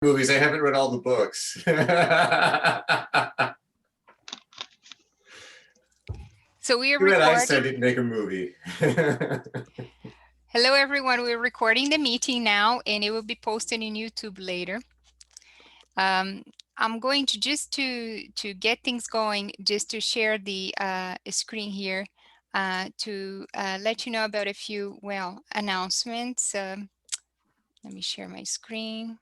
movies. I haven't read all the books. So we are Too bad Einstein recording. didn't make a movie. Hello, everyone. We're recording the meeting now, and it will be posted in YouTube later. I'm going to just to get things going, just to share the screen here to let you know about a few, well, announcements. Let me share my screen.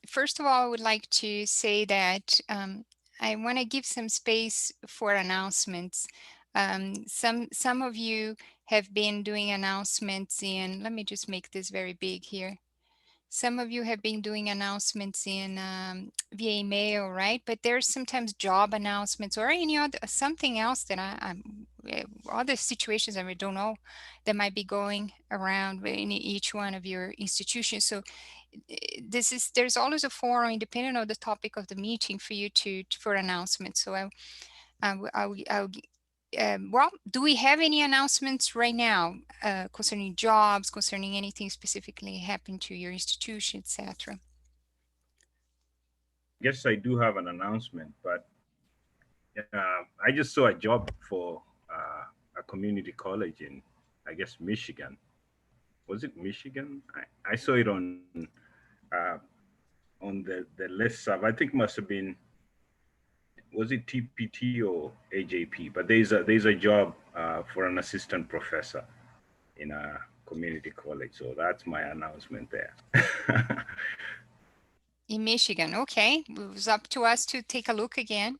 First of all, I would like to say that I want to give some space for announcements. Some of you have been doing announcements in, let me just make this very big here. Some of you have been doing announcements in via email, right? But there's sometimes job announcements or any other something else that I'm other situations that we don't know that might be going around in each one of your institutions. So there's always a forum independent of the topic of the meeting for you for announcements. So well, do we have any announcements right now concerning jobs, concerning anything specifically happened to your institution, etc.? Yes, I do have an announcement, but I just saw a job for a community college in, I guess, Michigan. Was it Michigan? I saw it uh, on the listserv. I think it must have been, was it TPT or AJP? But there's a job for an assistant professor in a community college. So that's my announcement there. In Michigan, okay. It was up to us to take a look again.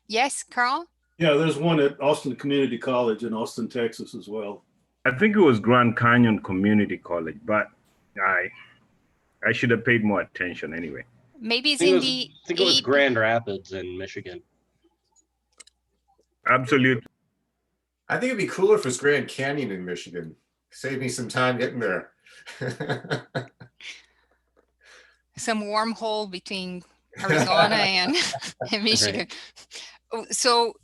Yes, Carl? Yeah, there's one at Austin Community College in Austin, Texas as well. I think it was Grand Canyon Community College, but I should have paid more attention anyway. Maybe it's in the... I think it was Grand Rapids in Michigan. Absolutely. I think it'd be cooler if it's Grand Canyon in Michigan. Save me some time getting there. Some wormhole between Arizona and Michigan. Right. So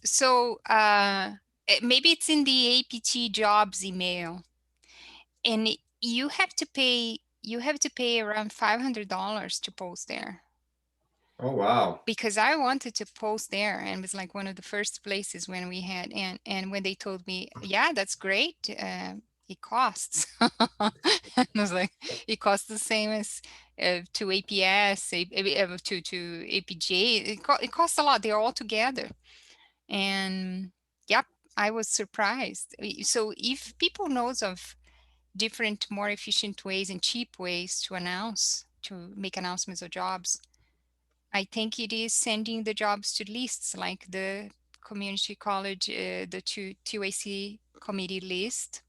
maybe it's in the APT jobs email, and you have to pay around $500 to post there. Oh wow. Because I wanted to post there, and it was like one of the first places when we had, and when they told me, yeah, that's great, it costs. And I was like, it costs the same as to APS, to APJ. It costs a lot. They're all together. And yep, I was surprised. So if people knows of different, more efficient ways and cheap ways to make announcements of jobs, I think it is sending the jobs to lists like the community college, the TUAC committee list.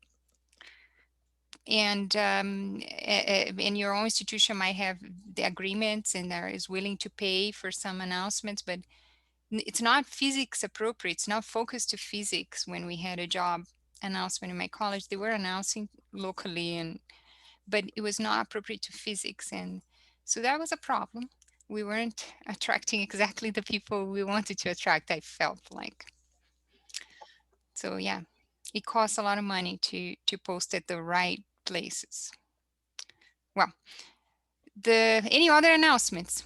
And in your own institution might have the agreements and there is willing to pay for some announcements, but it's not physics appropriate. It's not focused to physics. When we had a job announcement in my college, they were announcing locally, but it was not appropriate to physics. And so that was a problem. We weren't attracting exactly the people we wanted to attract, I felt like. So yeah, it costs a lot of money to post at the right places. Well, any other announcements?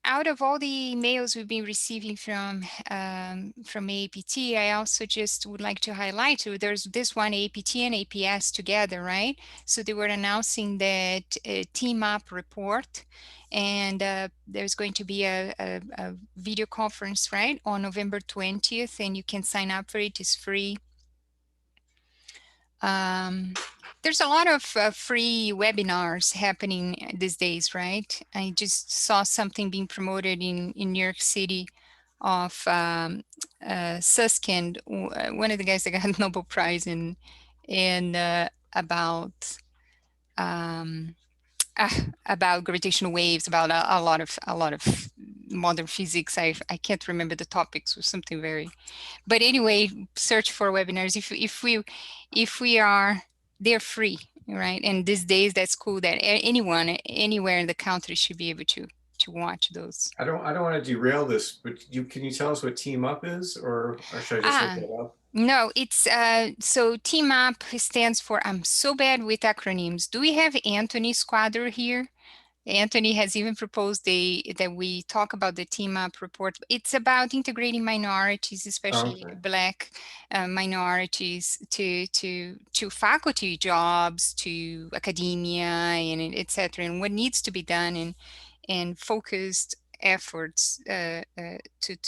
Out of all the emails we've been receiving from APT, I also just would like to highlight, there's this one, APT and APS together, right? So they were announcing that team up report, and there's going to be a video conference, right, on November 20th, and you can sign up for it. It's free. There's a lot of free webinars happening these days, right? I just saw something being promoted in New York City of Susskind, one of the guys that got Nobel Prize about gravitational waves, about a lot of modern physics. I can't remember the topics, or something very, but anyway, search for webinars. If we are, they're free, right? And these days, that's cool that anyone anywhere in the country should be able to watch those. I don't want to derail this, but can you tell us what Team Up is, or should I just look it up? No, it's so TMAP stands for, I'm so bad with acronyms. Do we have Anthony Squadder here? Anthony has even proposed that we talk about the TMAP report. It's about integrating minorities, especially Okay. Black minorities, to faculty jobs, to academia, and etc. And what needs to be done, and focused efforts to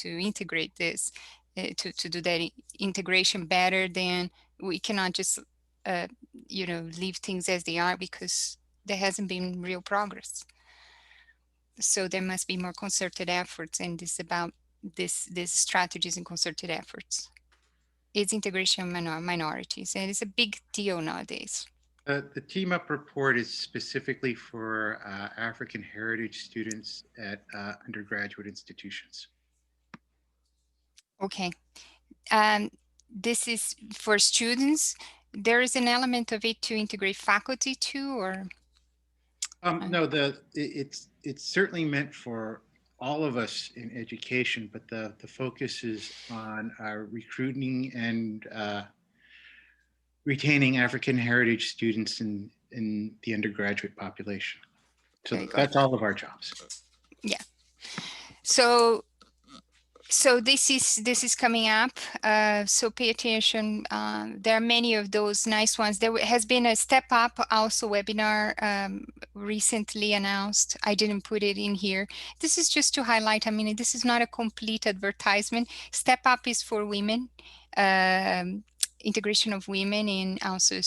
integrate this, to do that integration better. Than we cannot just leave things as they are, because there hasn't been real progress. So there must be more concerted efforts, and this about these strategies and concerted efforts. It's integration of minorities, and it's a big deal nowadays. The Team Up report is specifically for African heritage students at undergraduate institutions. Okay. This is for students. There is an element of it to integrate faculty too, or? No, it's certainly meant for all of us in education, but the focus is on recruiting and retaining African heritage students in the undergraduate population. So that's all of our jobs. Yeah. So this is coming up. So pay attention. There are many of those nice ones. There has been a Step Up also webinar recently announced. I didn't put it in here. This is just to highlight. I mean, this is not a complete advertisement. Step Up is for women. Integration of women in also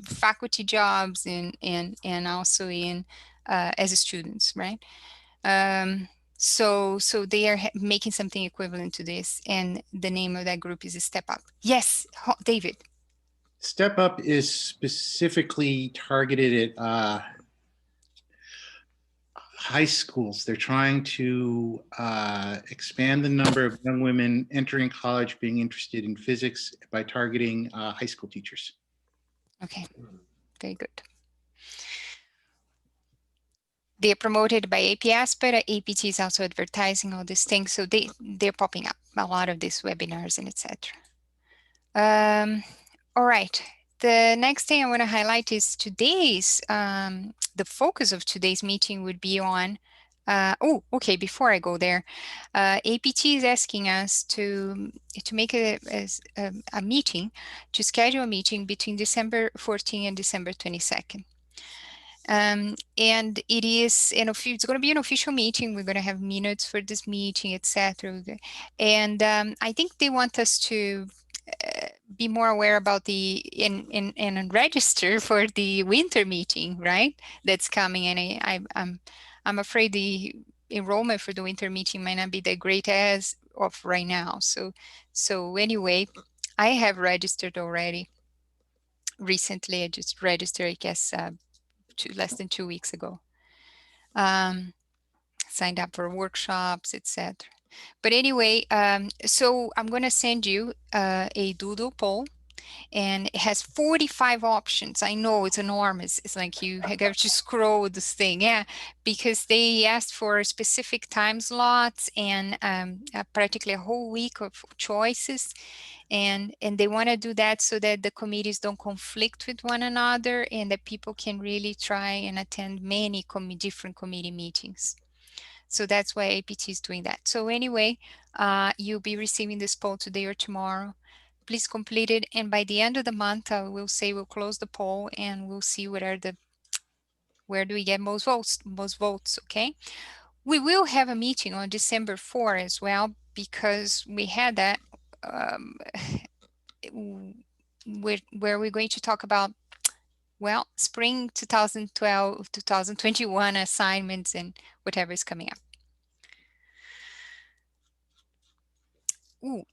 faculty jobs, and also in as students, right? So they are making something equivalent to this, and the name of that group is Step Up. Yes, David. Step Up is specifically targeted at high schools. They're trying to expand the number of young women entering college being interested in physics by targeting high school teachers. Okay, very good. They're promoted by APS, but APT is also advertising all these things. So they're popping up, a lot of these webinars and etc. All right. The next thing I want to highlight is today's, the focus of today's meeting would be on, okay, before I go there, APT is asking us to make a meeting, to schedule a meeting between December 14 and December 22nd. And it is it's going to be an official meeting. We're going to have minutes for this meeting, etc. And I think they want us to be more aware about the and register for the winter meeting, right? That's coming, and I'm afraid the enrollment for the winter meeting might not be that great as of right now. So anyway, I have registered already. Recently, I just registered, I guess, less than 2 weeks ago. Signed up for workshops, etc. But anyway, so I'm going to send you a doodle poll, and it has 45 options. I know it's enormous. It's like you have to scroll this thing. Yeah, because they asked for specific time slots and practically a whole week of choices. And they want to do that so that the committees don't conflict with one another, and that people can really try and attend many different committee meetings. So that's why APT is doing that. So anyway, you'll be receiving this poll today or tomorrow. Please complete it, and by the end of the month, we'll close the poll, and we'll see where do we get most votes, okay? We will have a meeting on December 4 as well, because we had that where we're going to talk about, well, spring 2012, 2021 assignments and whatever is coming up.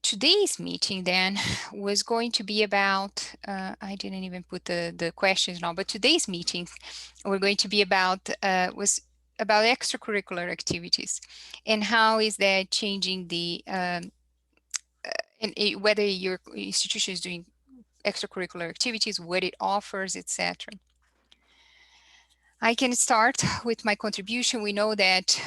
Today's meeting then was going to be about, I didn't even put the questions now, but today's meeting we're going to be about, was about extracurricular activities, and how is that changing the, and whether your institution is doing extracurricular activities, what it offers, etc. I can start with my contribution. We know that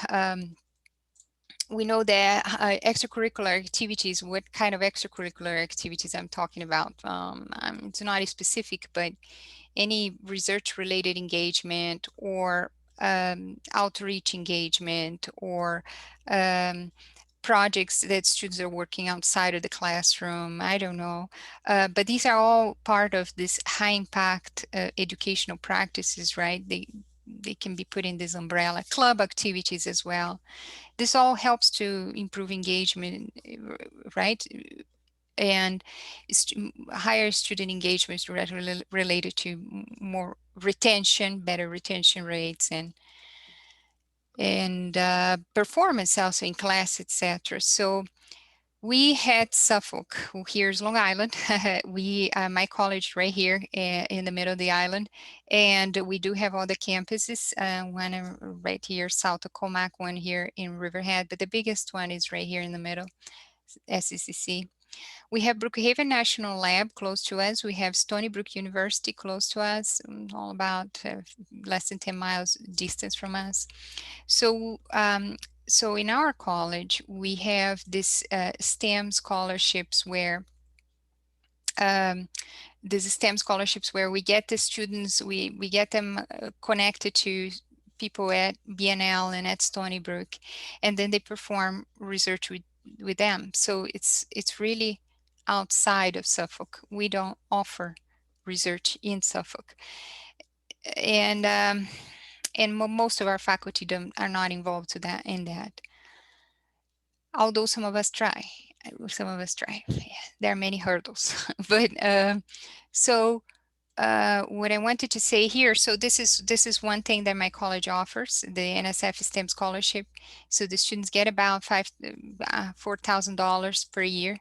we know that extracurricular activities, what kind of extracurricular activities I'm talking about. It's not specific, but any research related engagement or outreach engagement or projects that students are working outside of the classroom. I don't know. But these are all part of this high impact educational practices, right? They can be put in this umbrella. Club activities as well. This all helps to improve engagement, right? And higher student engagement is related to more retention, better retention rates, and performance also in class, etc. So we had Suffolk. Here's Long Island. My college right here in the middle of the island, and we do have other campuses. One right here south of Comac, one here in Riverhead, but the biggest one is right here in the middle, SCCC. We have Brookhaven National Lab close to us. We have Stony Brook University close to us, all about less than 10 miles distance from us. So, so in our college, we have this STEM scholarships where these STEM scholarships where we get the students, we get them connected to people at BNL and at Stony Brook, and then they perform research with them. So it's really outside of Suffolk. We don't offer research in Suffolk, and most of our faculty are not involved in that. Although some of us try. There are many hurdles, but so what I wanted to say here, so this is one thing that my college offers, the NSF STEM scholarship. So the students get about $4,000 per year,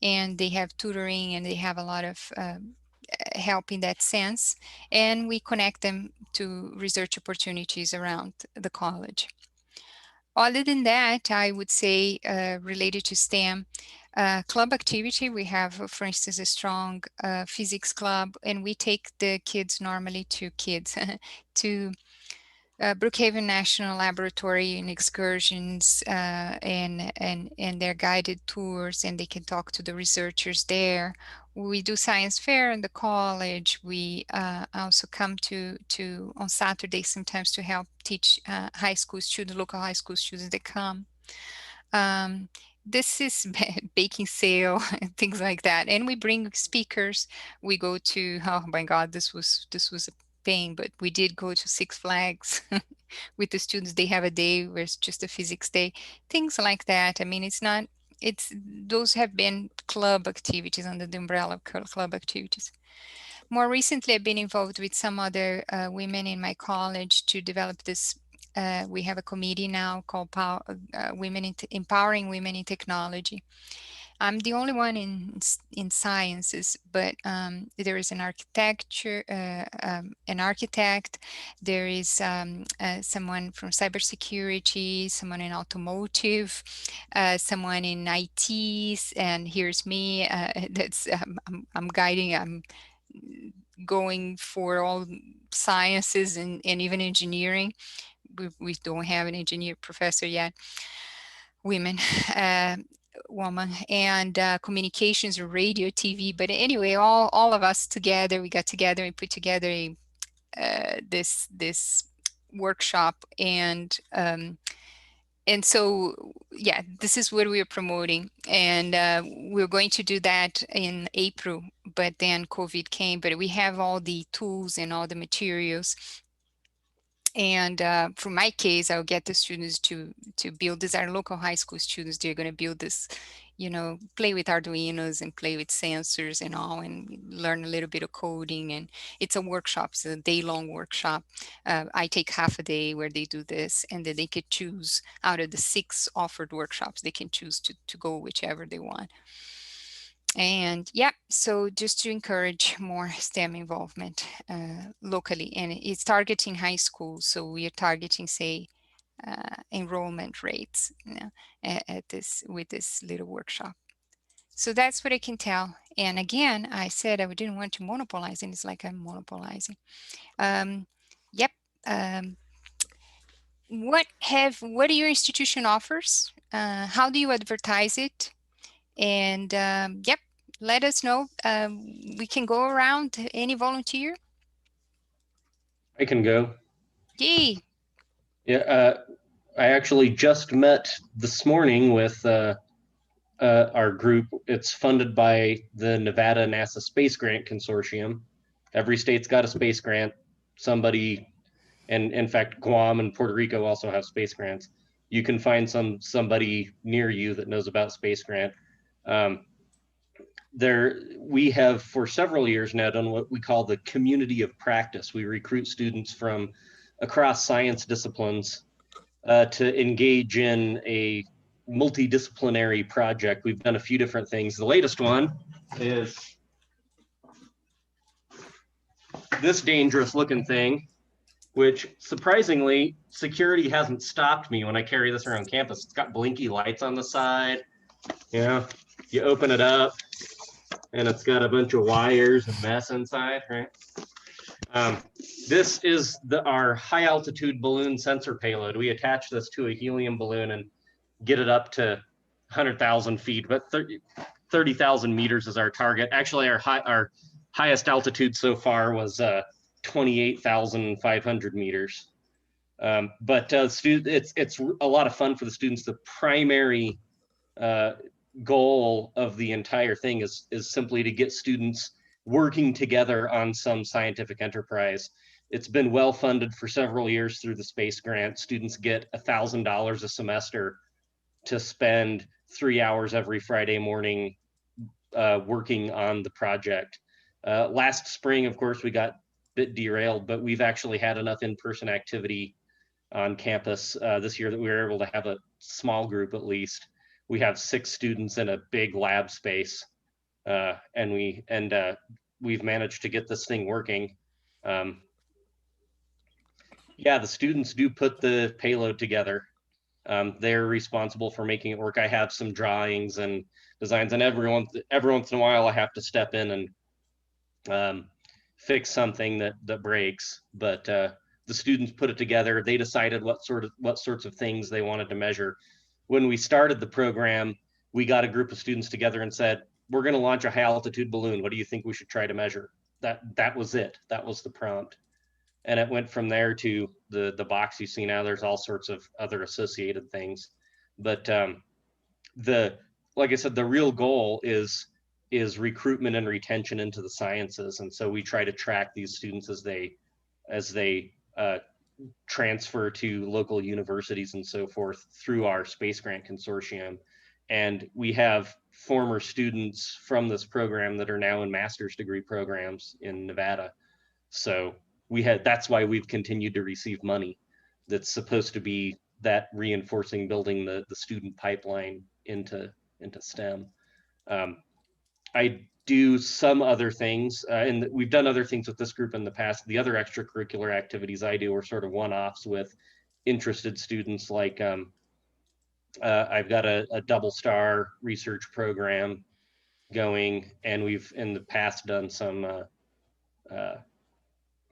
and they have tutoring and they have a lot of help in that sense. And we connect them to research opportunities around the college. Other than that, I would say related to STEM, club activity, we have, for instance, a strong physics club, and we take the kids normally to Brookhaven National Laboratory and excursions and their guided tours, and they can talk to the researchers there. We do science fair in the college. We also come to on Saturdays sometimes to help teach high school students, local high school students that come. This is baking sale and things like that. And we bring speakers. We go to, oh my God, this was a pain, but we did go to Six Flags with the students. They have a day where it's just a physics day, things like that. I mean, those have been club activities under the umbrella of club activities. More recently, I've been involved with some other women in my college to develop this. We have a committee now called Empowering Women in Technology. I'm the only one in sciences, but there is an architect. There is someone from cybersecurity, someone in automotive, someone in IT, and here's me. I'm guiding. I'm going for all sciences and even engineering. We don't have an engineer professor yet. Women. Woman and communications, radio, TV. But anyway, all of us together, we got together and put together this workshop, and so yeah, this is what we are promoting, and we're going to do that in April. But then COVID came, but we have all the tools and all the materials. And for my case, I'll get the students to build this. Our local high school students, they're going to build this, play with Arduinos and play with sensors and all, and learn a little bit of coding. And it's a workshop, it's a day-long workshop. I take half a day where they do this, and then they could choose out of the 6 offered workshops, they can choose to go whichever they want. And yeah, so just to encourage more STEM involvement locally, and it's targeting high schools. So we are targeting, say, enrollment rates with this little workshop. So that's what I can tell. And again, I said I didn't want to monopolize, and it's like I'm monopolizing. Yep. what do your institution offers? How do you advertise it? And yep, let us know. We can go around. Any volunteer? I can go. Yay! Yeah, I actually just met this morning with our group. It's funded by the Nevada NASA Space Grant Consortium. Every state's got a space grant. Somebody, and in fact, Guam and Puerto Rico also have space grants. You can find somebody near you that knows about space grant. We have for several years now done what we call the community of practice. We recruit students from across science disciplines to engage in a multidisciplinary project. We've done a few different things. The latest one is this dangerous looking thing, which surprisingly, security hasn't stopped me when I carry this around campus. It's got blinky lights on the side. You open it up and it's got a bunch of wires and mess inside, right? This is our high altitude balloon sensor payload. We attach this to a helium balloon and get it up to 100,000 feet, but 30,000 meters is our target. Actually, our highest altitude so far was 28,500 meters. But it's a lot of fun for the students. The primary goal of the entire thing is simply to get students working together on some scientific enterprise. It's been well funded for several years through the space grant. Students get $1,000 a semester to spend 3 hours every Friday morning working on the project. Last spring, of course, we got a bit derailed, but we've actually had enough in-person activity on campus this year that we were able to have a small group at least. We have 6 students in a big lab space, and we've managed to get this thing working. Yeah, the students do put the payload together. They're responsible for making it work. I have some drawings and designs, and every once in a while I have to step in and fix something that breaks. But the students put it together. They decided what sorts of things they wanted to measure. When we started the program, we got a group of students together and said, "We're going to launch a high altitude balloon. What do you think we should try to measure?" That was it. That was the prompt. And it went from there to the box you see now. There's all sorts of other associated things, but like I said, the real goal is recruitment and retention into the sciences. And so we try to track these students as they transfer to local universities and so forth through our space grant consortium. And we have former students from this program that are now in master's degree programs in Nevada. So that's why we've continued to receive money that's supposed to be that reinforcing building the student pipeline into STEM. I do some other things, and we've done other things with this group in the past. The other extracurricular activities I do are sort of one-offs with interested students. Like I've got a double star research program going, and we've in the past done some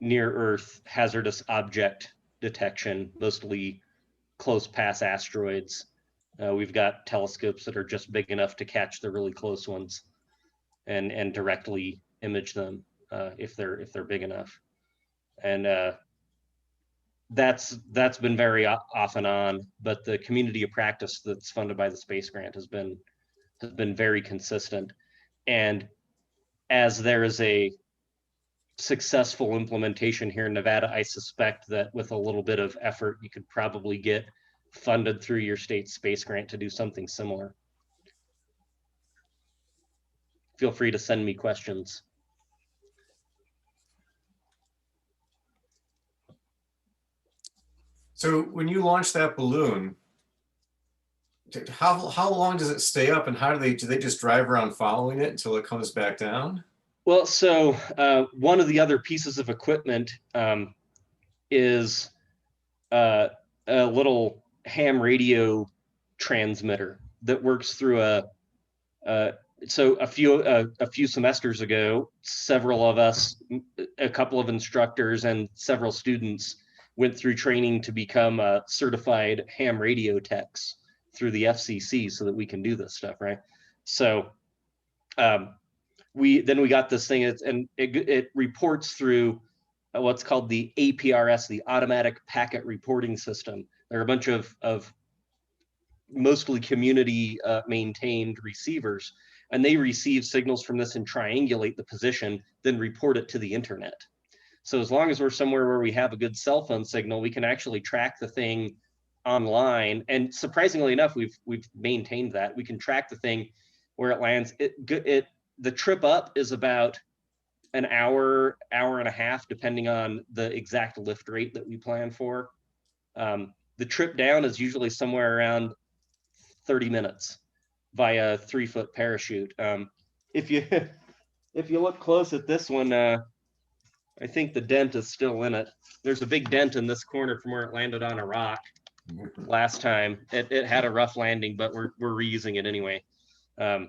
near Earth hazardous object detection, mostly close pass asteroids. We've got telescopes that are just big enough to catch the really close ones and directly image them if they're big enough. And that's been very off and on, but the community of practice that's funded by the space grant has been very consistent. And as there is a successful implementation here in Nevada, I suspect that with a little bit of effort, you could probably get funded through your state space grant to do something similar. Feel free to send me questions. So when you launch that balloon, how long does it stay up, and how do they just drive around following it until it comes back down? Well, so one of the other pieces of equipment is a little ham radio transmitter that works through so a few semesters ago, several of us, a couple of instructors and several students went through training to become certified ham radio techs through the FCC so that we can do this stuff, right? So we got this thing, and it reports through what's called the APRS, the Automatic Packet Reporting System. There are a bunch of mostly community maintained receivers, and they receive signals from this and triangulate the position, then report it to the internet. So as long as we're somewhere where we have a good cell phone signal, we can actually track the thing online. And surprisingly enough, we've maintained that. We can track the thing where it lands. The trip up is about an hour and a half, depending on the exact lift rate that we plan for. The trip down is usually somewhere around 30 minutes via 3-foot parachute. If you look close at this one, I think the dent is still in it. There's a big dent in this corner from where it landed on a rock last time. It had a rough landing, but we're reusing it anyway. And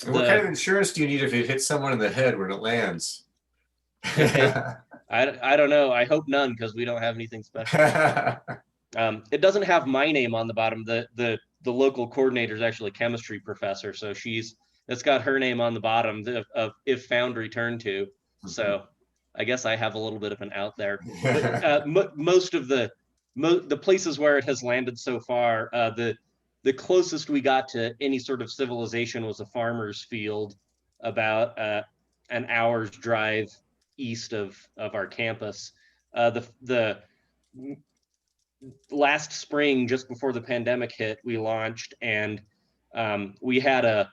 what kind of insurance do you need if it hits someone in the head when it lands? I don't know. I hope none, because we don't have anything special. It doesn't have my name on the bottom. The local coordinator is actually a chemistry professor, so it's got her name on the bottom of if found, returned to. So I guess I have a little bit of an out there. But most of the places where it has landed so far, the closest we got to any sort of civilization was a farmer's field about an hour's drive east of our campus. The last spring, just before the pandemic hit, we launched, and we had a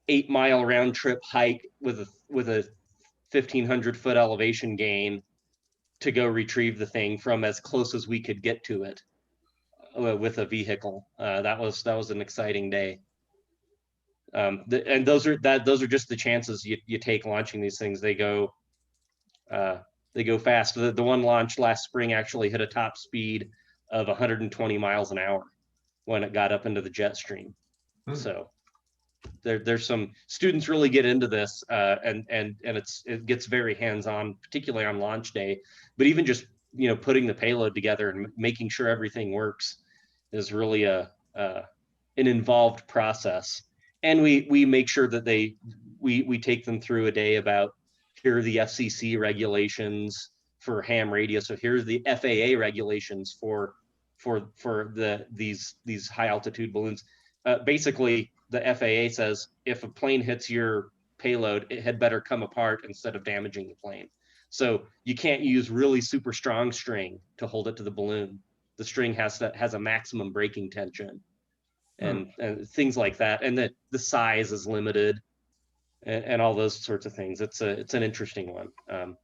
8-mile round trip hike with a 1,500-foot elevation gain to go retrieve the thing from as close as we could get to it with a vehicle. That was an exciting day. And those are just the chances you take launching these things. They go fast. The one launched last spring actually hit a top speed of 120 miles an hour when it got up into the jet stream. So there's some students really get into this, and it gets very hands-on, particularly on launch day. But even just putting the payload together and making sure everything works is really an involved process. And we make sure that we take them through a day about, here are the FCC regulations for ham radio. So here's the FAA regulations for these high altitude balloons. Basically, the FAA says if a plane hits your payload, it had better come apart instead of damaging the plane. So you can't use really super strong string to hold it to the balloon. The string has a maximum braking tension, and things like that. And the size is limited, and all those sorts of things. It's an interesting one.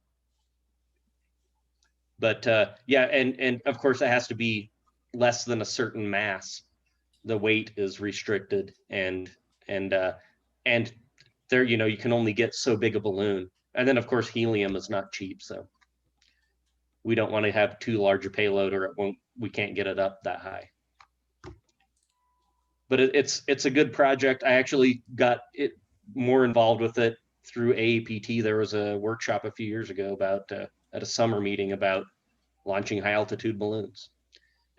Yeah, and of course it has to be less than a certain mass. The weight is restricted, and there, you can only get so big a balloon. And then of course helium is not cheap, so we don't want to have too large a payload, or we can't get it up that high. But it's a good project. I actually got more involved with it through AAPT. There was a workshop a few years ago about at a summer meeting about launching high altitude balloons.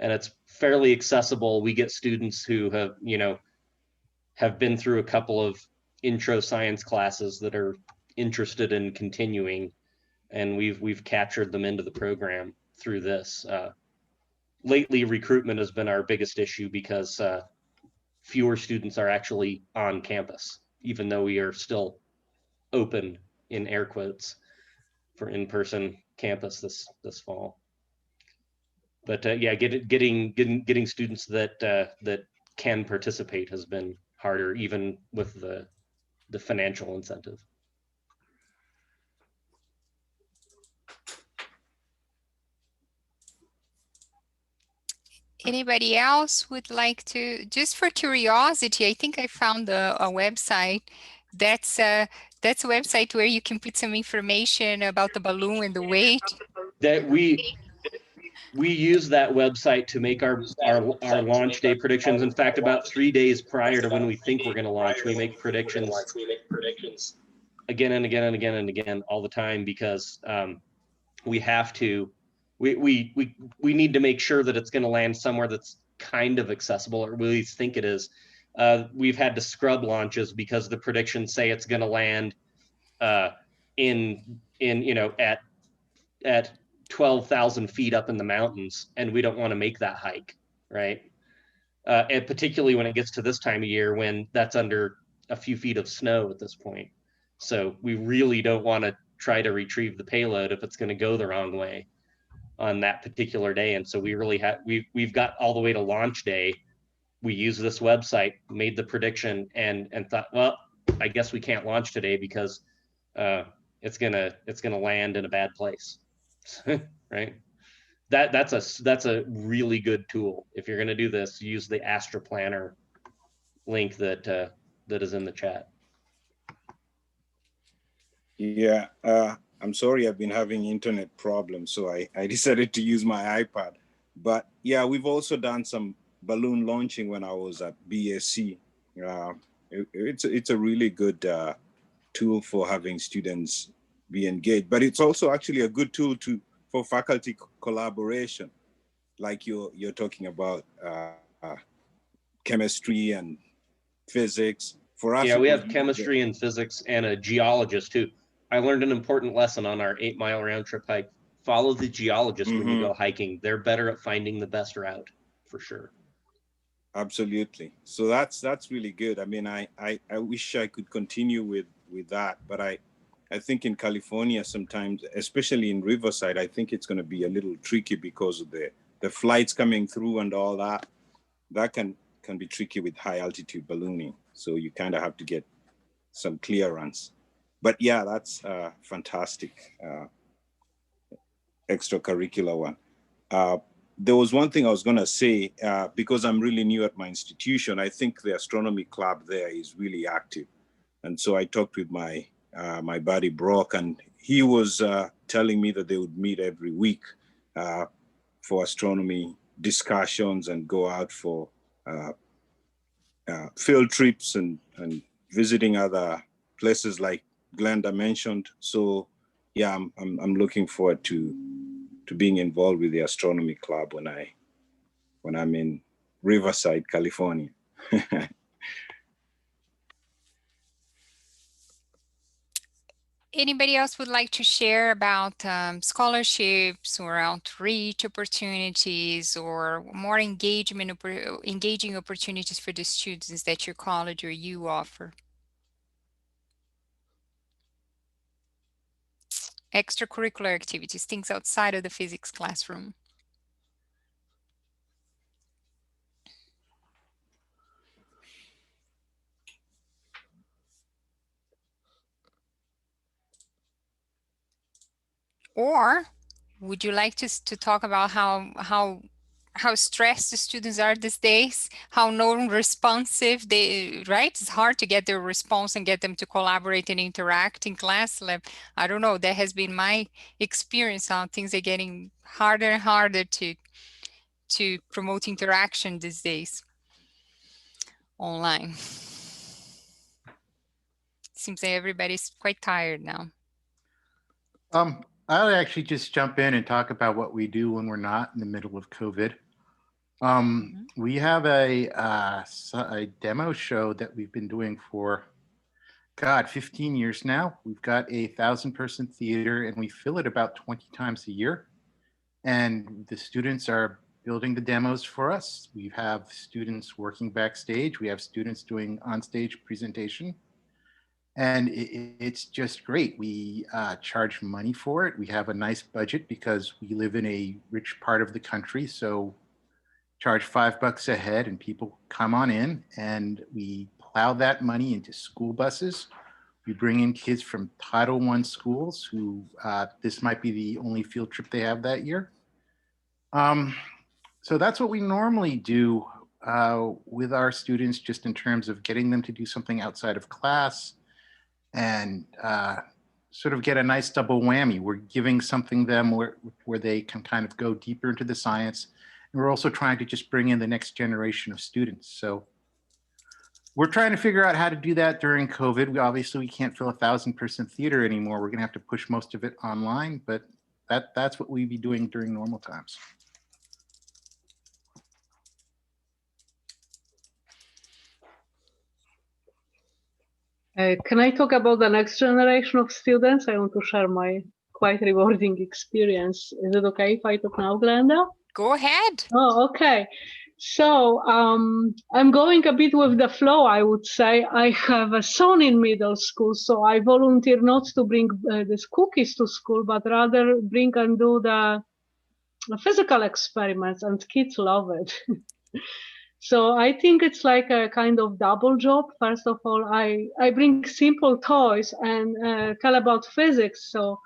And it's fairly accessible. We get students who have been through a couple of intro science classes that are interested in continuing, and we've captured them into the program through this. Lately, recruitment has been our biggest issue because fewer students are actually on campus, even though we are still open, in air quotes, for in-person campus this fall. But yeah, getting students that can participate has been harder, even with the financial incentive. Anybody else would like to, just for curiosity, I think I found a website that's a website where you can put some information about the balloon and the weight. That we use that website to make our launch day predictions. In fact, about 3 days prior to when we think we're going to launch, we make predictions again and again and again and again all the time, because we have to. we need to make sure that it's going to land somewhere that's kind of accessible, or we at least think it is. We've had to scrub launches because the predictions say it's going to land in at 12,000 feet up in the mountains, and we don't want to make that hike, right? And particularly when it gets to this time of year when that's under a few feet of snow at this point. So we really don't want to try to retrieve the payload if it's going to go the wrong way on that particular day. And so we really have, we've got all the way to launch day. We use this website, made the prediction, and thought, well, I guess we can't launch today because it's gonna land in a bad place, right? That's a really good tool. If you're gonna do this, use the Astra Planner link that is in the chat. Yeah, I'm sorry, I've been having internet problems, so I decided to use my iPad. But yeah, we've also done some balloon launching when I was at BSc. It's a really good tool for having students be engaged, but it's also actually a good tool for faculty collaboration, like you're talking about chemistry and physics. For us, yeah, we have chemistry and physics and a geologist too. I learned an important lesson on our 8-mile round trip hike. Follow the geologist when you go hiking. They're better at finding the best route, for sure. Absolutely. So that's really good. I mean, I wish I could continue with that, but I think in California sometimes, especially in Riverside, I think it's going to be a little tricky because of the flights coming through and all that. That can be tricky with high altitude ballooning. So you kind of have to get some clearance. But yeah, that's fantastic. Extracurricular one. There was one thing I was going to say, because I'm really new at my institution, I think the astronomy club there is really active. And so I talked with my buddy Brock, and he was telling me that they would meet every week for astronomy discussions and go out for field trips and visiting other places like Glenda mentioned. So yeah, I'm looking forward to being involved with the astronomy club when I'm in Riverside, California. Anybody else would like to share about scholarships or outreach opportunities or more engaging opportunities for the students that your college or you offer? Extracurricular activities, things outside of the physics classroom. Or would you like to talk about how stressed the students are these days, how non-responsive right? It's hard to get their response and get them to collaborate and interact in class. Like, I don't know, that has been my experience on things are getting harder and harder to promote interaction these days online. Seems like everybody's quite tired now. I'll actually just jump in and talk about what we do when we're not in the middle of COVID. We have a demo show that we've been doing for, 15 years now. We've got a 1,000-person theater and we fill it about 20 times a year. And the students are building the demos for us. We have students working backstage. We have students doing on-stage presentation. And it's just great. We charge money for it. We have a nice budget because we live in a rich part of the country. So charge $5 a head and people come on in, and we plow that money into school buses. We bring in kids from Title I schools who this might be the only field trip they have that year. So that's what we normally do with our students, just in terms of getting them to do something outside of class and sort of get a nice double whammy. We're giving something them where they can kind of go deeper into the science. And we're also trying to just bring in the next generation of students. So we're trying to figure out how to do that during COVID. We can't fill a 1,000-person theater anymore. We're gonna have to push most of it online, but That's what we'd be doing during normal times. Can I talk about the next generation of students? I want to share my quite rewarding experience. Is it okay if I talk now, Glenda? Go ahead. Oh, okay. So I'm going a bit with the flow, I would say. I have a son in middle school, so I volunteer not to bring these cookies to school, but rather bring and do the physical experiments, and kids love it. So I think it's like a kind of double job. First of all, I bring simple toys and tell about physics. So,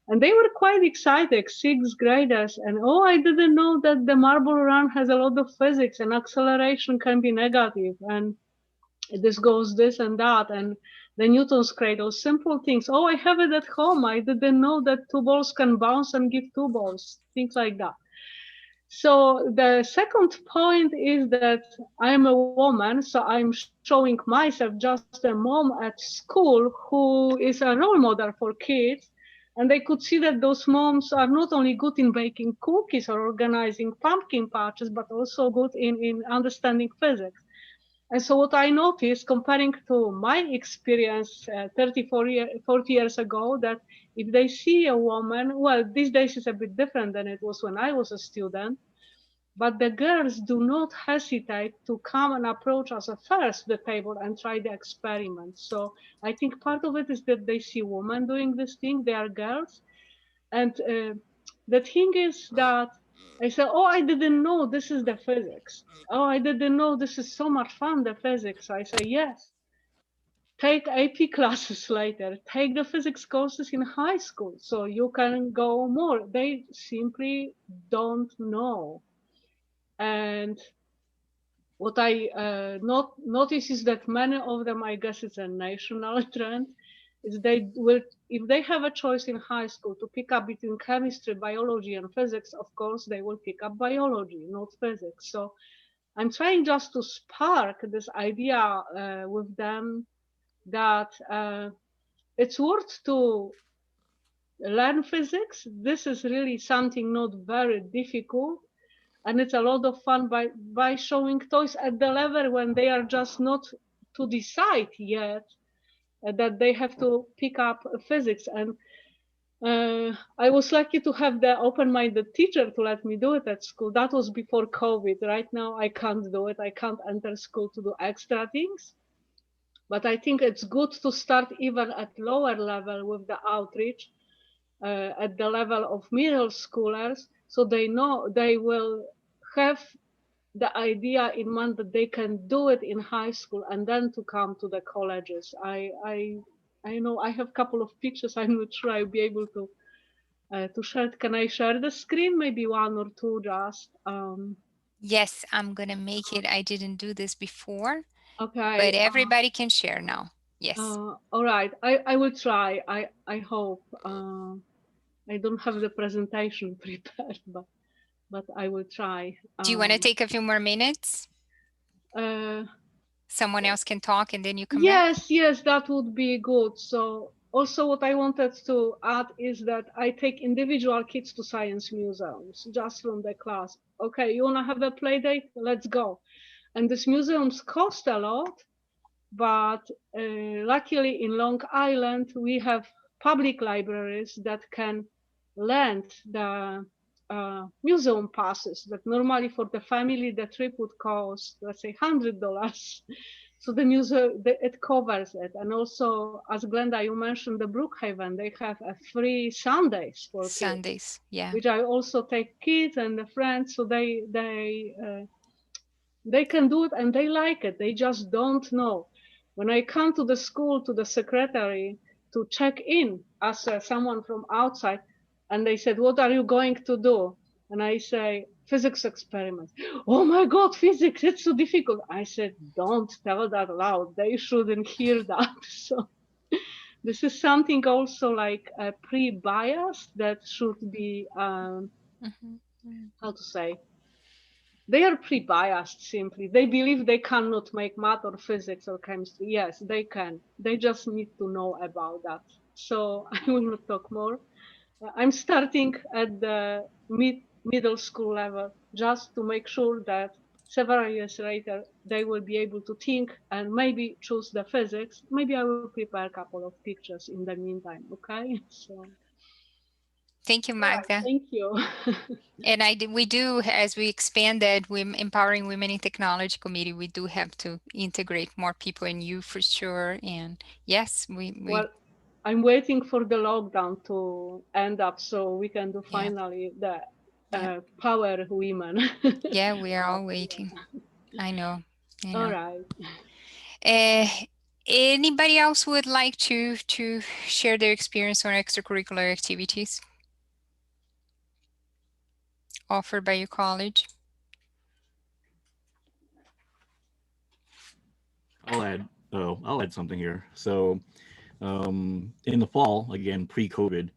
and they were quite excited, sixth graders. And oh, I didn't know that the marble run has a lot of physics and acceleration can be negative. And this goes this and that. And the Newton's cradle, simple things. Oh, I have it at home. I didn't know that two balls can bounce and give two balls, things like that. So the second point is that I am a woman, so I'm showing myself just a mom at school who is a role model for kids. And they could see that those moms are not only good in baking cookies or organizing pumpkin patches, but also good in understanding physics. And so what I noticed comparing to my experience 40 years ago, that if they see a woman, well, these days it's a bit different than it was when I was a student, but the girls do not hesitate to come and approach us at first the table and try the experiment. So I think part of it is that they see women doing this thing, they are girls. And the thing is that I said, oh, I didn't know this is the physics. Oh, I didn't know this is so much fun, the physics. I say, yes. Take AP classes later. Take the physics courses in high school so you can go more. They simply don't know. And what I notice is that many of them, I guess it's a national trend, is they will, if they have a choice in high school to pick up between chemistry, biology, and physics, of course, they will pick up biology, not physics. So I'm trying just to spark this idea with them that it's worth to learn physics. This is really something not very difficult. And it's a lot of fun by showing toys at the level when they are just not to decide yet that they have to pick up physics. And I was lucky to have the open-minded teacher to let me do it at school. That was before COVID. Right now, I can't do it. I can't enter school to do extra things. But I think it's good to start even at lower level with the outreach at the level of middle schoolers, so they know they will have the idea in mind that they can do it in high school and then to come to the colleges. I know I have a couple of pictures. I'm not sure I'll be able to share it. Can I share the screen? Maybe one or two just. Yes, I'm gonna make it. I didn't do this before, Okay. but everybody can share now. Yes. All right. I will try. I hope. I don't have the presentation prepared, but I will try. Do you want to take a few more minutes? Uh, Someone else can talk and then you come back? yes, that would be good. So also what I wanted to add is that I take individual kids to science museums just from the class. Okay, you want to have a play date? Let's go. And these museums cost a lot, but luckily in Long Island, we have public libraries that can lend the museum passes that normally for the family, the trip would cost, let's say, $100. So the museum, it covers it. And also, as Glenda, you mentioned the Brookhaven, they have a free Sundays for Sundays, kids, yeah. which I also take kids and the friends, so they can do it and they like it. They just don't know. When I come to the school, to the secretary to check in as someone from outside, and they said, what are you going to do? And I say, physics experiment. Oh my God, physics, it's so difficult. I said, don't tell that loud. They shouldn't hear that. So this is something also like pre-biased that should be, how to say, they are pre-biased simply. They believe they cannot make math or physics or chemistry. Yes, they can. They just need to know about that. So I will not talk more. I'm starting at the middle school level just to make sure that several years later they will be able to think and maybe choose the physics. Maybe I will prepare a couple of pictures in the meantime. Okay, so Thank you, all right, Magda. thank you. And we do, as we expanded women, Empowering Women in Technology Committee, we do have to integrate more people in you for sure. And yes, Well, I'm waiting for the lockdown to end up so we can do finally the power women. yeah, we are all waiting. I know. All right. Anybody else would like to share their experience on extracurricular activities offered by your college? I'll add something here. So in the fall, again, pre-COVID,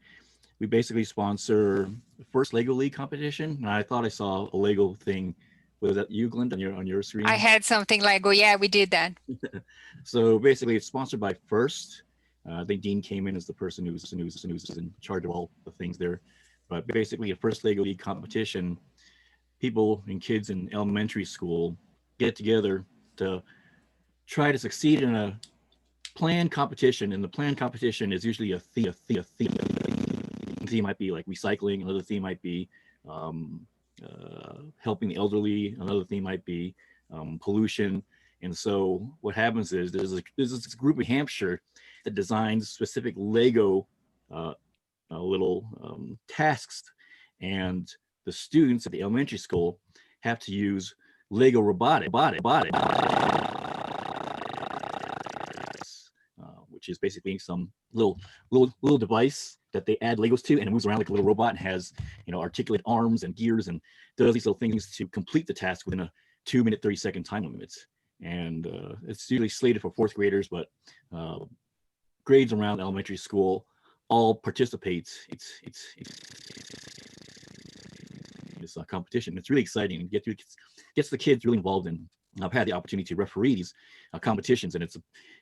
we basically sponsor the first Lego League competition. And I thought I saw a Lego thing. Was that you, Glenda, on your screen? I had something like, oh yeah, we did that. So basically it's sponsored by First. I think Dean came in as the person who's in charge of all the things there. But basically a first Lego League competition, people and kids in elementary school get together to try to succeed in a planned competition. And the planned competition is usually a theme. A theme might be like recycling. Another theme might be helping the elderly. Another theme might be pollution. And so what happens is there's this group in Hampshire that designs specific Lego little tasks, and the students at the elementary school have to use Lego robotics, which is basically some little device that they add Legos to, and it moves around like a little robot and has, articulate arms and gears and does these little things to complete the task within a 2-minute, 30-second time limit. And it's usually slated for fourth graders, but grades around elementary school all participate. It's a competition. It's really exciting and gets the kids really involved in. I've had the opportunity to referee these competitions, and it's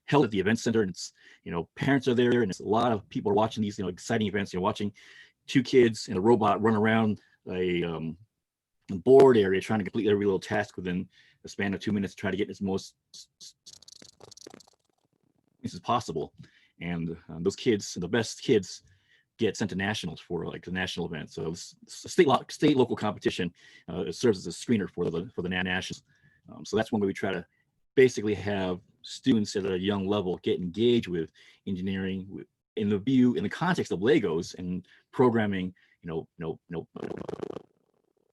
held at the event center, and it's, parents are there, and it's a lot of people are watching these, exciting events. You're watching two kids and a robot run around a board area trying to complete every little task within a span of 2 minutes to try to get as most as possible. And those kids, the best kids, get sent to nationals for like the national event. So it's a state local competition. It serves as a screener for the nationals. So that's when we try to basically have students at a young level get engaged with engineering in the context of Legos and programming,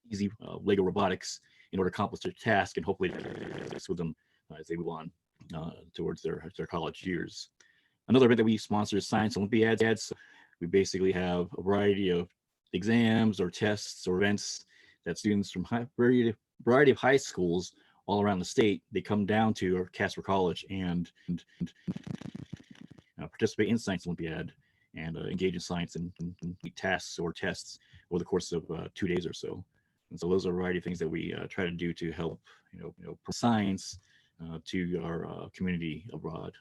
easy Lego robotics in order to accomplish their task, and hopefully with them as they move on towards their college years. Another event that we sponsor is Science Olympiads. We basically have a variety of exams or tests or events that students from variety of high schools all around the state, they come down to Casper College and participate in Science Olympiad and engage in science and tasks or tests over the course of 2 days or so. And so those are a variety of things that we try to do to help, science to our community abroad.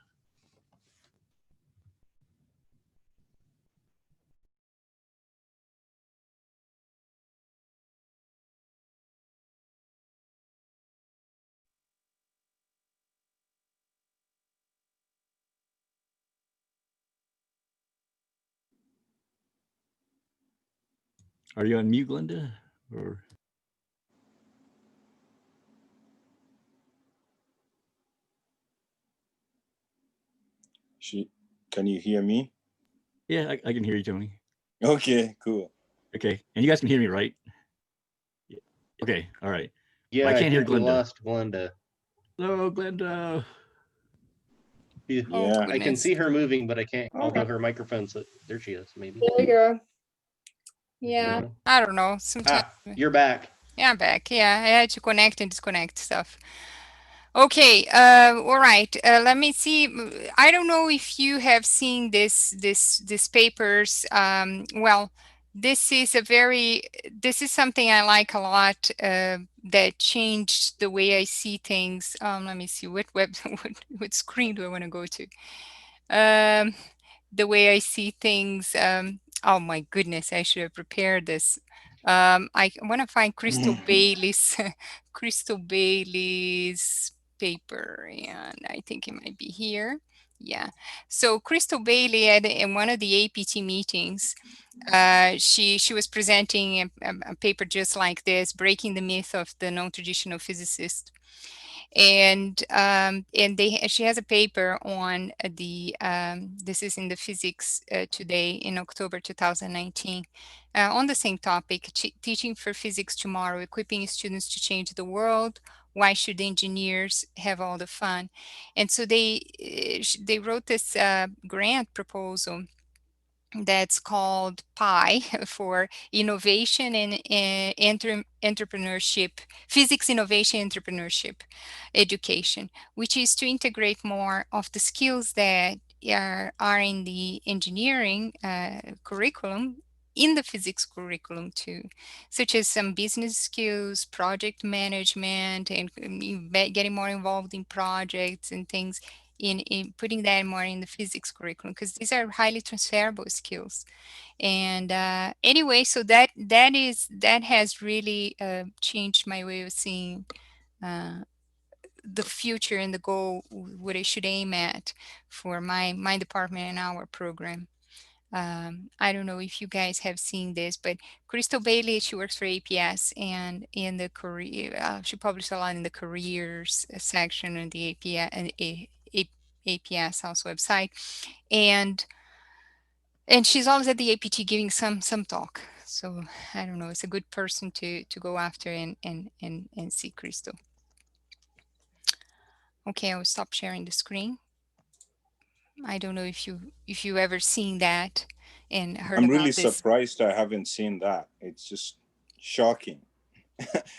Are you on mute, Glenda? Or Can you hear me? yeah, I can hear you, Tony. Okay, cool. Okay, and you guys can hear me, right? Yeah. Okay, all right. Yeah, well, I can't hear think we Glenda. lost Glenda. Hello, Glenda. Yeah, Yeah. I can see her moving, but I can't. Although her microphone's there, she is. Maybe. There you go. Yeah. I don't know. Sometimes. You're back. Yeah, I'm back. Yeah, I had to connect and disconnect stuff. Okay, all right. Let me see. I don't know if you have seen these papers. Well, this is something I like a lot that changed the way I see things. Let me see what what screen do I want to go to? The way I see things. Oh my goodness, I should have prepared this. I want to find Crystal Bailey's Crystal Bailey's paper, and I think it might be here. Yeah. So Crystal Bailey in one of the APT meetings, she was presenting a paper just like this, breaking the myth of the non-traditional physicist. And she has a paper on the this is in the Physics Today in October 2019 on the same topic, teaching for physics tomorrow, equipping students to change the world. Why should engineers have all the fun? And so they wrote this grant proposal that's called PI for Innovation and Entrepreneurship, Physics Innovation Entrepreneurship Education, which is to integrate more of the skills that are in the engineering curriculum in the physics curriculum too, such as some business skills, project management, and getting more involved in projects and things in putting that more in the physics curriculum, because these are highly transferable skills. And anyway, so that has really changed my way of seeing the future and the goal, what I should aim at for my department and our program. I don't know if you guys have seen this, but Crystal Bailey, she works for APS, and in the career, she published a lot in the careers section in the APS and APS also website, and she's always at the APT giving some talk. So I don't know, it's a good person to go after and see Crystal. Okay, I will stop sharing the screen. I don't know if you ever seen that and heard I'm about really this. surprised I haven't seen that. It's just shocking,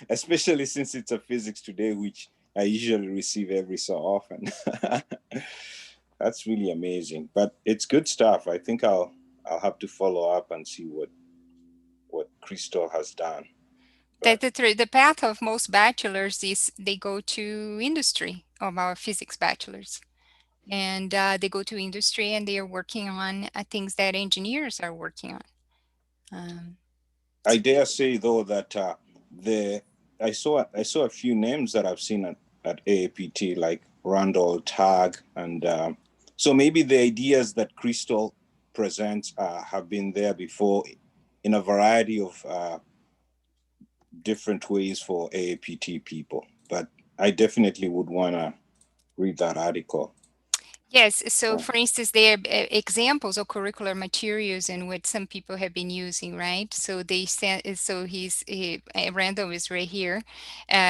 especially since it's a Physics Today, which I usually receive every so often. That's really amazing, but it's good stuff. I think I'll have to follow up and see what Crystal has done. That the path of most bachelors is they go to industry, of our physics bachelors, and they go to industry and they are working on things that engineers are working on. I dare say though that I saw a few names that I've seen at AAPT, like Randall Tag, and so maybe the ideas that Crystal presents have been there before in a variety of different ways for AAPT people. But I definitely would want to read that article. Yes, so for instance, there are examples of curricular materials and what some people have been using, right? So they said, so Randall is right here.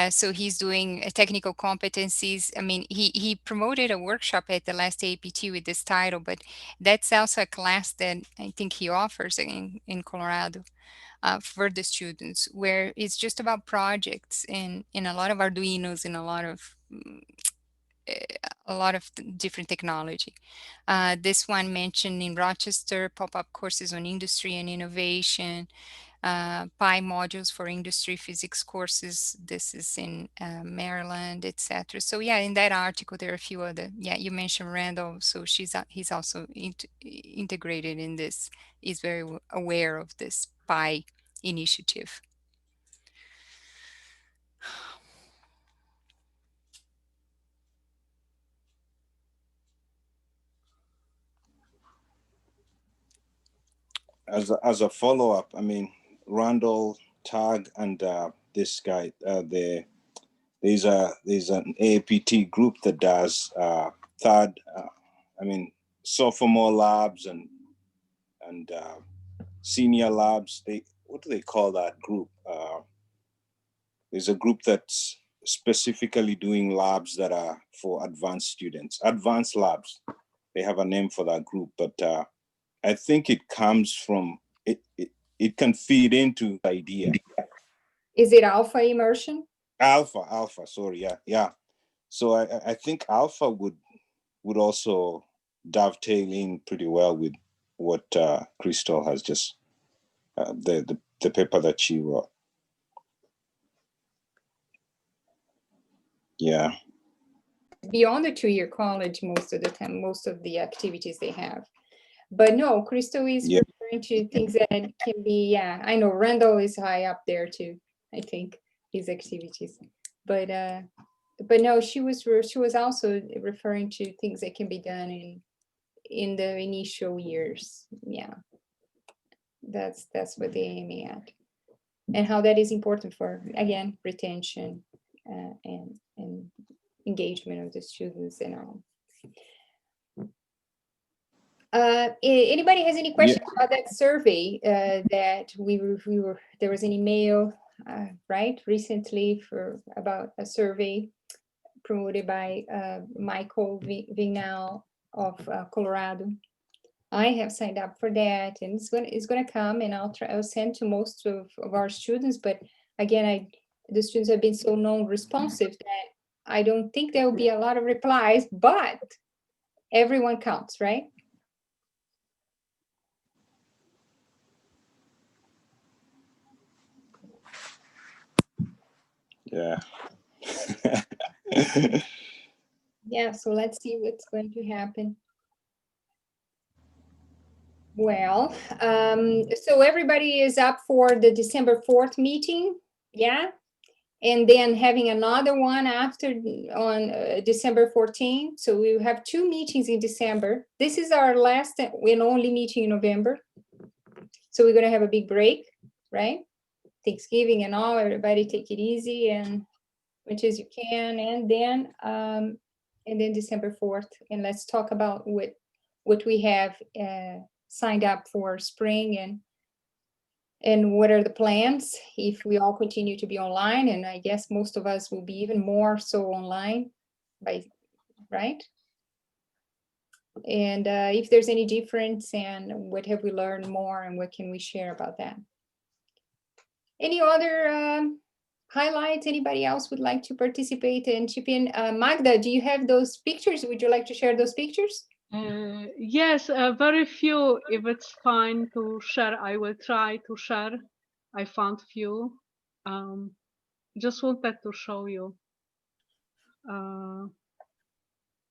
So he's doing technical competencies. I mean, he promoted a workshop at the last APT with this title, but that's also a class that I think he offers in Colorado. For the students, where it's just about projects and a lot of Arduinos and a lot of different technology. This one mentioned in Rochester, pop-up courses on industry and innovation, PI modules for industry physics courses. This is in Maryland, etc. So yeah, in that article, there are a few other, yeah, you mentioned Randall, so he's also integrated in this, is very aware of this PI initiative. As a follow-up, I mean, Randall Tag and this guy, there's an AAPT group that does sophomore labs and senior labs. What do they call that group? There's a group that's specifically doing labs that are for advanced students, advanced labs. They have a name for that group, but I think it comes from it can feed into the idea. Is it alpha immersion? Alpha. Sorry, yeah. So I think alpha would also dovetail in pretty well with what Crystal has just the paper that she wrote. Yeah. Beyond the 2-year college, most of the time, most of the activities they have. But no, Crystal is referring referring to things that can be, yeah, I know Randall is high up there too, I think, his activities. But no, she was also referring to things that can be done in the initial years. Yeah. That's what they're aiming at. And how that is important for, again, retention and engagement of the students and all. Anybody has any questions about that survey that there was an email, right, recently about a survey promoted by Michael Vignal of Colorado. I have signed up for that, and it's gonna come, and I'll send to most of our students. But again, the students have been so non-responsive that I don't think there will be a lot of replies. But everyone counts, right? Yeah. Yeah. So let's see what's going to happen. Well, so everybody is up for the December 4th meeting, yeah? And then having another one after on December 14th. So we will have 2 meetings in December. This is our last and only meeting in November. So we're gonna have a big break, right? Thanksgiving and all, everybody take it easy and much as you can. And then December 4th, and let's talk about what we have signed up for spring and what are the plans if we all continue to be online. And I guess most of us will be even more so online, right? And if there's any difference, and what have we learned more, and what can we share about that? Any other highlights? Anybody else would like to participate and chip in? Magda, do you have those pictures? Would you like to share those pictures? Yes, very few. If it's fine to share, I will try to share. I found few. Just wanted to show you.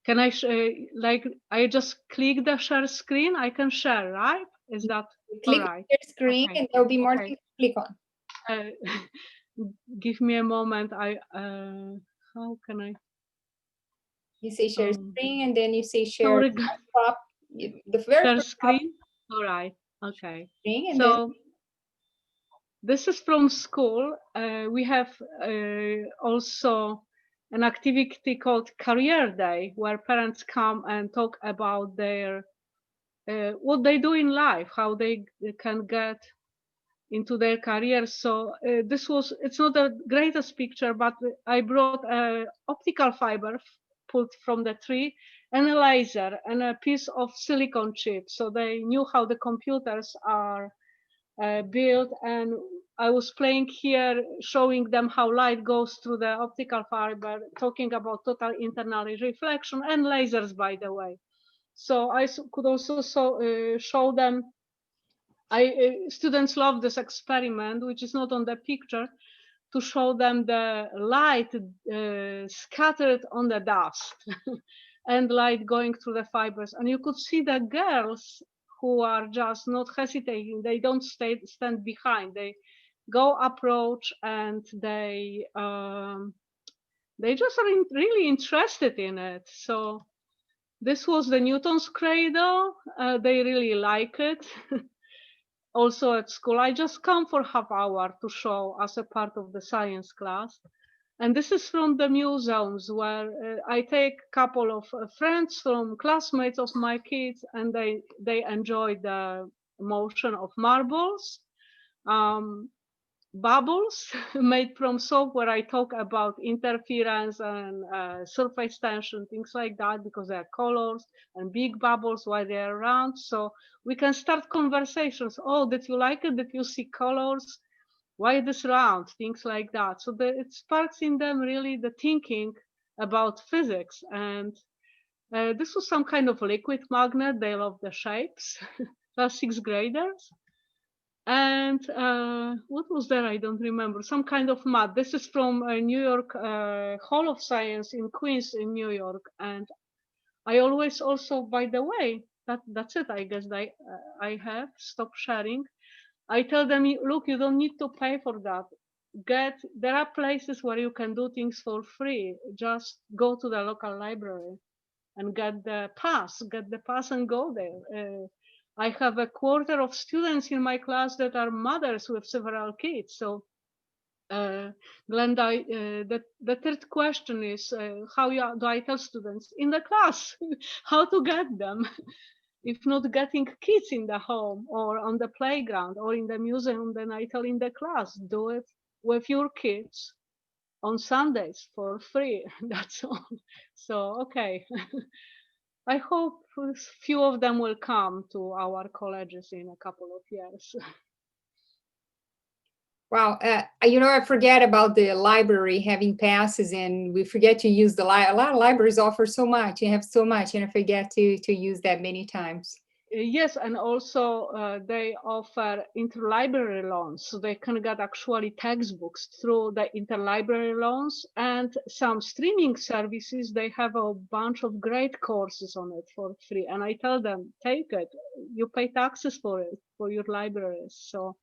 Can I like I just click the share screen? I can share, right? Is that click all right? Your screen, okay. and there'll be more things to click on. Give me a moment. How can I? You say share screen, and then you say share sorry. top. The very Share first screen. All right. Okay. Screen, and so this is from school. We have also an activity called Career Day, where parents come and talk about their what they do in life, how they can get into their career. So it's not the greatest picture, but I brought optical fiber pulled from the tree and a laser and a piece of silicon chip. So they knew how the computers are built, and I was playing here, showing them how light goes through the optical fiber, talking about total internal reflection and lasers, by the way. So I could also show them. Students love this experiment, which is not on the picture, to show them the light scattered on the dust and light going through the fibers. And you could see the girls who are just not hesitating. They don't stand behind. They go approach, and they just are really interested in it. So this was the Newton's cradle. They really like it. Also at school, I just come for half hour to show as a part of the science class. And this is from the museums, where I take a couple of friends from classmates of my kids, and they enjoy the motion of marbles, bubbles made from soap, where I talk about interference and surface tension, things like that, because they are colors, and big bubbles while they are around. So we can start conversations. Oh, did you like it? Did you see colors? Why this round? Things like that. So it sparks in them really the thinking about physics. And this was some kind of liquid magnet. They love the shapes. Class 6th graders. And what was there? I don't remember. Some kind of mud. This is from New York Hall of Science in Queens in New York. And I always also, by the way, that's it. I guess I have stop sharing. I tell them, look, you don't need to pay for that. There are places where you can do things for free. Just go to the local library and get the pass and go there. I have a quarter of students in my class that are mothers with several kids. So, Glenda, the third question is, how do I tell students in the class how to get them? If not getting kids in the home or on the playground or in the museum, then I tell in the class, do it with your kids on Sundays for free. That's all. So, okay. I hope a few of them will come to our colleges in a couple of years. Wow, I forget about the library having passes, and we forget to use a lot of libraries offer so much. You have so much, and I forget to use that many times. Yes, and also they offer interlibrary loans, so they can get actually textbooks through the interlibrary loans, and some streaming services, they have a bunch of great courses on it for free. And I tell them, take it, you pay taxes for it, for your libraries. So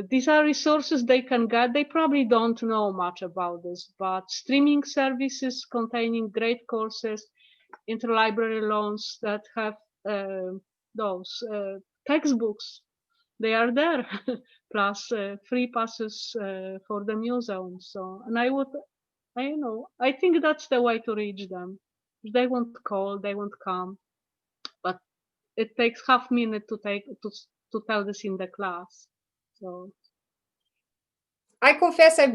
these are resources they can get. They probably don't know much about this, but streaming services containing great courses, interlibrary loans that have those textbooks, they are there, plus free passes for the museum. So, and I think that's the way to reach them. They won't call, they won't come, but it takes half minute to tell this in the class. So I confess I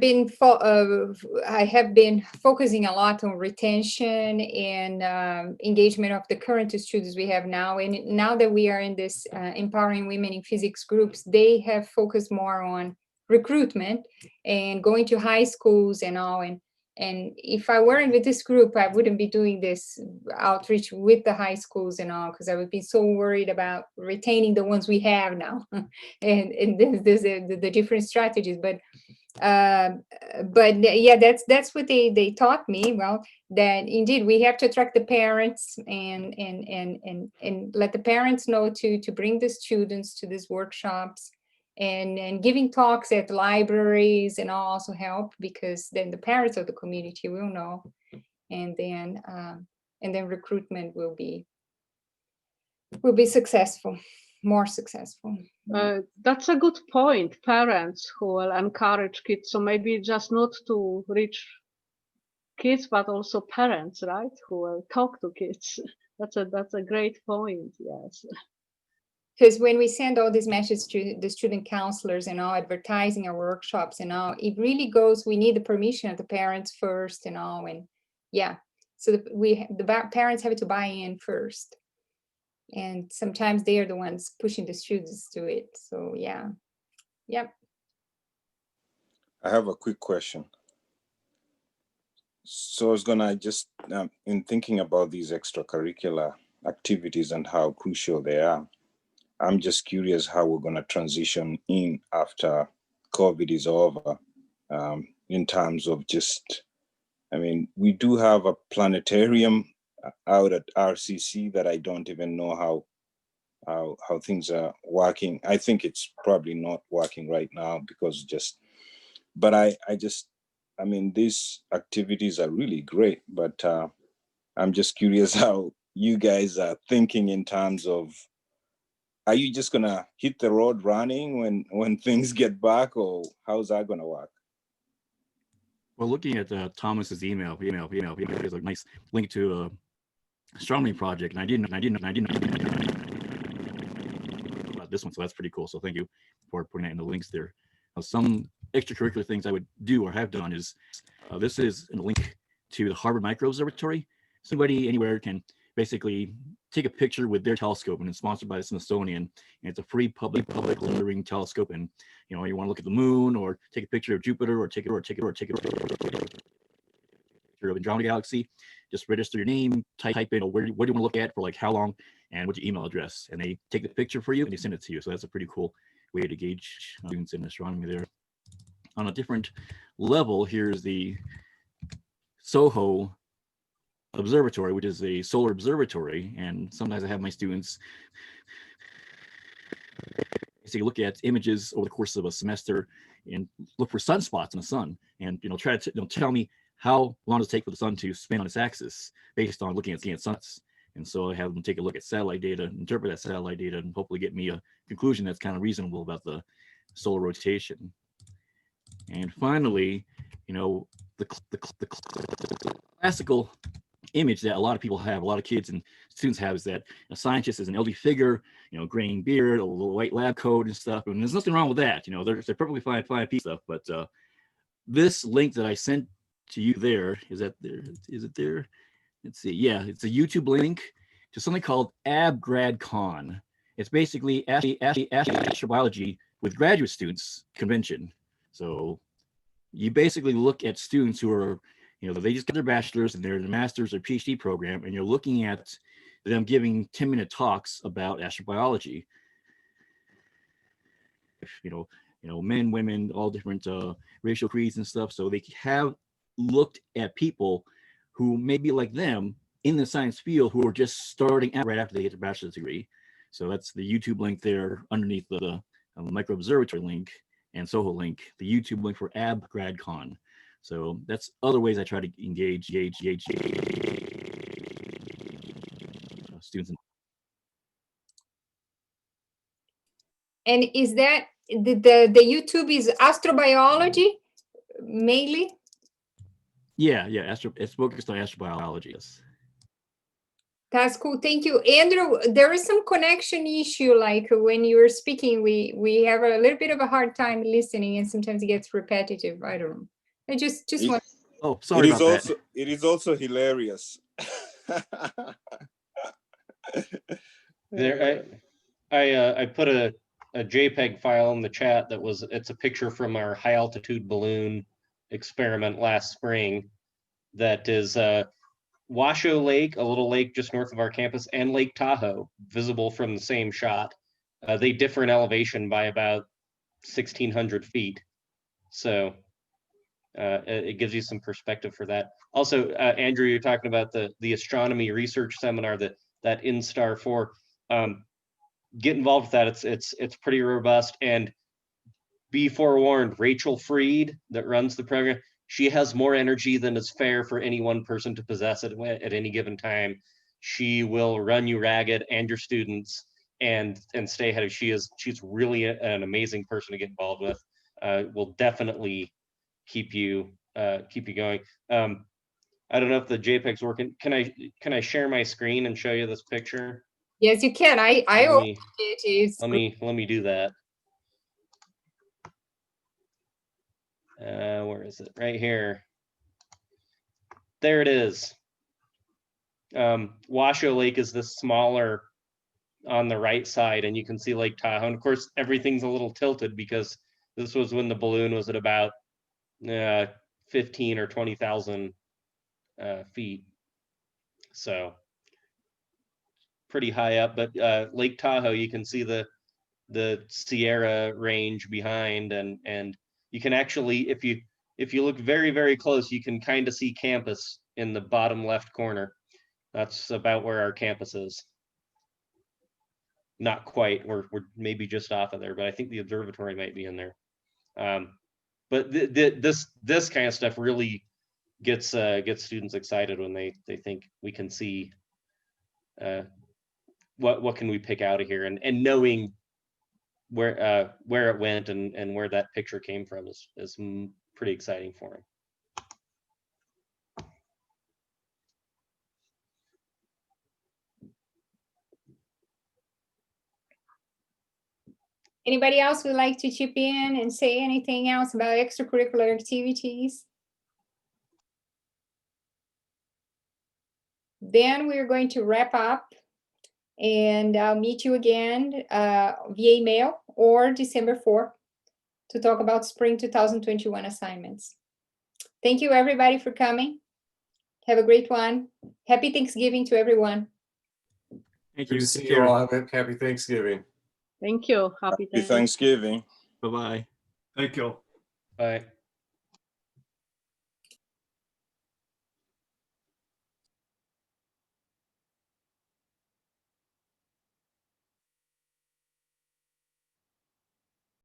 have been focusing a lot on retention and engagement of the current students we have now. And now that we are in this Empowering Women in Physics groups, they have focused more on recruitment and going to high schools and all. And if I weren't with this group, I wouldn't be doing this outreach with the high schools and all, because I would be so worried about retaining the ones we have now. and there's the different strategies. But yeah, that's what they taught me. Well, that indeed we have to attract the parents and let the parents know to bring the students to these workshops, and giving talks at libraries and all also help, because then the parents of the community will know, and then recruitment will be successful, more successful. That's a good point. Parents who will encourage kids, so maybe just not to reach kids, but also parents, right, who will talk to kids. That's a great point. Yes. Because when we send all these messages to the student counselors and all, advertising our workshops and all, it really goes, we need the permission of the parents first and all. And yeah, so the parents have to buy in first. And sometimes they are the ones pushing the students to it. So yeah, yep. I have a quick question. So I was gonna just, in thinking about these extracurricular activities and how crucial they are, I'm just curious how we're gonna transition in after COVID is over, in terms of just, I mean, we do have a planetarium out at RCC that I don't even know how things are working. I think it's probably not working right now because but I mean, these activities are really great, but I'm just curious how you guys are thinking in terms of, are you just gonna hit the road running when things get back, or how's that gonna work? Well, looking at Thomas's email, there's a nice link to a astronomy project, and I didn't about this one, so that's pretty cool. So thank you for putting that in the links there. Some extracurricular things I would do or have done is, this is a link to the Harvard Micro Observatory. Somebody anywhere can basically take a picture with their telescope, and it's sponsored by the Smithsonian, and it's a free public glittering telescope. And you want to look at the moon, or take a picture of Jupiter, or take a picture of Andromeda Galaxy. Just register your name, type in what do you want to look at for like how long, and what's your email address, and they take the picture for you and they send it to you. So that's a pretty cool way to gauge students in astronomy there. On a different level, here's the SOHO observatory, which is a solar observatory. And sometimes I have my students take a look at images over the course of a semester and look for sunspots in the sun, and try to tell me how long does it take for the sun to spin on its axis based on looking at suns. And so I have them take a look at satellite data, interpret that satellite data, and hopefully get me a conclusion that's kind of reasonable about the solar rotation. And finally, the classical image that a lot of people have, a lot of kids and students have, is that a scientist is an elderly figure, graying beard, a little white lab coat and stuff. And there's nothing wrong with that. They're perfectly fine piece stuff. But this link that I sent to you there, is it there? Let's see. Yeah, it's a YouTube link to something called AbGradCon. It's basically astrobiology with graduate students convention. So you basically look at students who are, they just got their bachelor's and they're in the master's or PhD program, and you're looking at them giving 10-minute talks about astrobiology. Men, women, all different racial creeds and stuff. So they have looked at people who may be like them in the science field, who are just starting out right after they get their bachelor's degree. So that's the YouTube link there underneath the micro observatory link and Soho link, the YouTube link for AbGradCon. So that's other ways I try to engage students. And is that the YouTube is astrobiology mainly? Yeah, it's focused on astrobiology. Yes. That's cool. Thank you, Andrew. There is some connection issue, like when you were speaking, we have a little bit of a hard time listening, and sometimes it gets repetitive. I don't know. I just want. Oh, sorry about that. It is also hilarious. There, I put a JPEG file in the chat it's a picture from our high altitude balloon experiment last spring. That is Washoe Lake, a little lake just north of our campus, and Lake Tahoe, visible from the same shot. They differ in elevation by about 1,600 feet. So it gives you some perspective for that. Also, Andrew, you're talking about the astronomy research seminar that InStar 4. Get involved with that. It's pretty robust. And be forewarned, Rachel Freed, that runs the program, she has more energy than is fair for any one person to possess at any given time. She will run you ragged and your students and stay ahead of. She's really an amazing person to get involved with. Will definitely keep you going. I don't know if the JPEG's working. Can I share my screen and show you this picture? Yes, you can. I opened it. Let me do that. Where is it? Right here. There it is. Washoe Lake is this smaller on the right side, and you can see Lake Tahoe. And of course, everything's a little tilted because this was when the balloon was at about 15 or 20,000 feet. So pretty high up, but Lake Tahoe, you can see the Sierra range behind, and you can actually, if you look very, very close, you can kind of see campus in the bottom left corner. That's about where our campus is. Not quite, we're maybe just off of there, but I think the observatory might be in there. But this kind of stuff really gets students excited when they think we can see what can we pick out of here, and knowing where it went and where that picture came from is pretty exciting for them. Anybody else would like to chip in and say anything else about extracurricular activities? Then we're going to wrap up, and I'll meet you again via email or December 4th to talk about spring 2021 assignments. Thank you, everybody, for coming. Have a great one. Happy Thanksgiving to everyone. Thank Good you. to see you all. Happy Thanksgiving. Thank you. Happy Happy Thanksgiving. Bye-bye. Thank you. Bye.